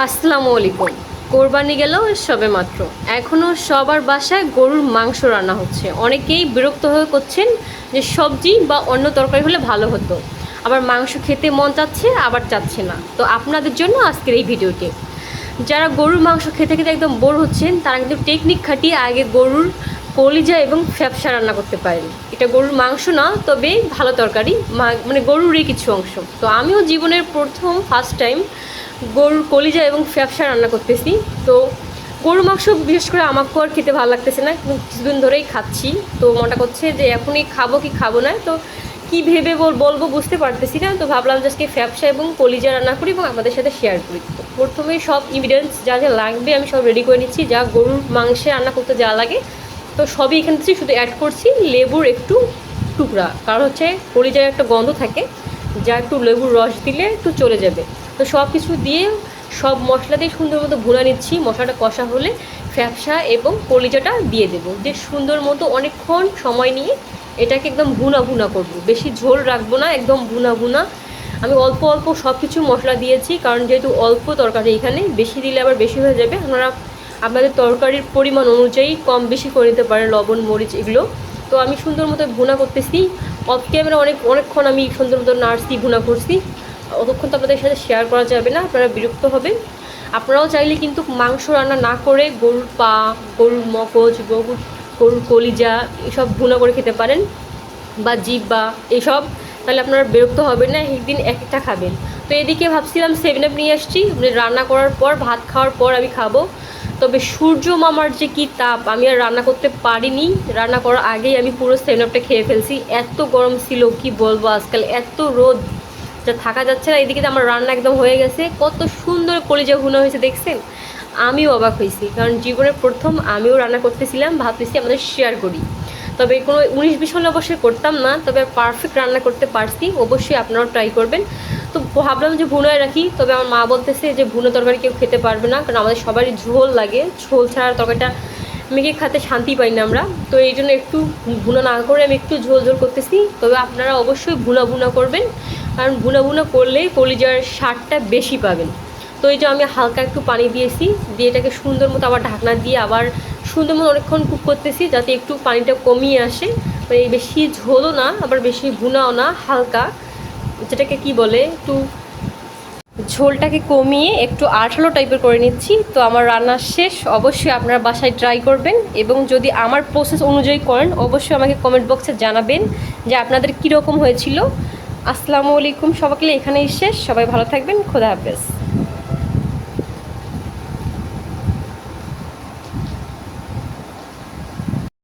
আসসালামু আলাইকুম। কোরবানি গেল সবে মাত্র, এখনও সবার বাসায় গরুর মাংস রান্না হচ্ছে। অনেকেই বিরক্ত হয়ে করছেন যে সবজি বা অন্য তরকারি হলে ভালো হতো, আবার মাংস খেতে মন চাচ্ছে আবার চাচ্ছে না। তো আপনাদের জন্য আজকের এই ভিডিওটি। যারা গরুর মাংস খেতে খেতে একদম বোর হচ্ছেন, তারা কিন্তু টেকনিক খাটিয়ে আগে গরুর কলিজা এবং ফ্যাপসা রান্না করতে পারেন। এটা গরুর মাংস না, তবে ভালো তরকারি, মানে গরুরই কিছু অংশ। তো আমিও জীবনের ফার্স্ট টাইম গরুর কলিজা এবং ফ্যাপসা রান্না করতেছি। তো গরুর মাংস বিশেষ করে আমাকেও আর খেতে ভালো লাগতেছে না, কিন্তু কিছুদিন ধরেই খাচ্ছি। তো মনটা করছে যে এখনই খাবো কি খাবো না, তো কী ভেবে বলবো বুঝতে পারতেছি না। তো ভাবলাম যে আজকে ফ্যাপসা এবং কলিজা রান্না করি এবং আপনাদের সাথে শেয়ার করি। তো প্রথমে সব ইনগ্রিডিয়েন্টস যা যা লাগবে আমি সব রেডি করে নিচ্ছি, যা গরুর মাংসে রান্না করতে যা লাগে। তো সবই এখান থেকে শুধু অ্যাড করছি লেবুর একটু টুকরা, কারণ হচ্ছে কলিজার একটা গন্ধ থাকে, যা একটু লেবুর রস দিলে একটু চলে যাবে। তো সব কিছু দিয়ে সব মশলা দিয়ে সুন্দর মতো ভুনা নিচ্ছি। মশলাটা কষা হলে ফ্যাপসা এবং কলিজাটা দিয়ে দেবো, যে সুন্দর মতো অনেকক্ষণ সময় নিয়ে এটাকে একদম ভুনা ভুনা করবো। বেশি ঝোল রাখবো না, একদম ভুনা ভুনা। আমি অল্প অল্প সব কিছু মশলা দিয়েছি, কারণ যেহেতু অল্প তরকারি এখানে, বেশি দিলে আবার বেশি হয়ে যাবে। আপনারা আপনাদের তরকারির পরিমাণ অনুযায়ী কম বেশি করে দিতে পারেন, লবণ মরিচ এগুলো। তো আমি সুন্দর মতো ভুনা করতেছি। অফ ক্যামেরা অনেকক্ষণ আমি সুন্দর মতো নাড়ছি, ভুনা করছি। অতক্ষণ তো আপনাদের সাথে শেয়ার করা যাবে না, আপনারা বিরক্ত হবেন। আপনারাও চাইলে কিন্তু মাংস রান্না না করে গরুর পা, গরুর মগজ, গরুর কলিজা এসব ভুনা করে খেতে পারেন, বা জিব্বা এসব। তাহলে আপনারা বিরক্ত হবেন না, একদিন এক একটা খাবেন। তো এদিকে ভাবছিলাম 7 আপ নিয়ে আসছি, রান্না করার পর ভাত খাওয়ার পর আমি খাবো। তবে সূর্য মামার যে কী তাপ, আমি আর রান্না করতে পারিনি। রান্না করার আগেই আমি পুরো 7 আপটা খেয়ে ফেলছি। এত গরম ছিল কি বলবো, আজকাল এত রোদ যা থাকা যাচ্ছে না। এদিকে তো আমার রান্না একদম হয়ে গেছে, কত সুন্দর কলিজা ভুনা হয়েছে দেখছেন। আমিও অবাক হয়েছি, কারণ জীবনের প্রথম আমিও রান্না করতেছিলাম, ভাবতেছি আমাদের শেয়ার করি। তবে কোনো 19-20 হলে অবশ্যই করতাম না, তবে পারফেক্ট রান্না করতে পারছি। অবশ্যই আপনারাও ট্রাই করবেন। তো ভাবলাম যে ভুনায় রাখি, তবে আমার মা বলতেছে যে ভুনো তরকারি কেউ খেতে পারবে না, কারণ আমাদের সবারই ঝোল লাগে। ঝোল ছাড়া তরকারিটা মেখে খেতে শান্তি পাই না আমরা। তো এই জন্য একটু ভুনা না করে আমি একটু ঝোল ঝোল করতেছি। তবে আপনারা অবশ্যই ভুনা ভুনা করবেন, কারণ ভুনা ভুনা করলে কলিজার স্বাদটা বেশি পাবেন। তো এই যে আমি হালকা একটু পানি দিয়েছি, দিয়ে এটাকে সুন্দর মতো আবার ঢাকনা দিয়ে আবার সুন্দর মতো অনেকক্ষণ কুক করতেছি, যাতে একটু পানিটা কমিয়ে আসে। মানে বেশি ঝোলও না, আবার বেশি ভুনাও না, হালকা, যেটাকে কি বলে, একটু ঝোলটাকে কমিয়ে একটু আঠালো টাইপের করে নিচ্ছি। তো আমার রান্না শেষ। অবশ্যই আপনারা বাসায় ট্রাই করবেন, এবং যদি আমার প্রসেস অনুযায়ী করেন অবশ্যই আমাকে কমেন্ট বক্সে জানাবেন যে আপনাদের কীরকম হয়েছিল। আসসালামু আলাইকুম সবাইকে, এখানেই শেষ। সবাই ভালো থাকবেন, খোদা হাফেজ।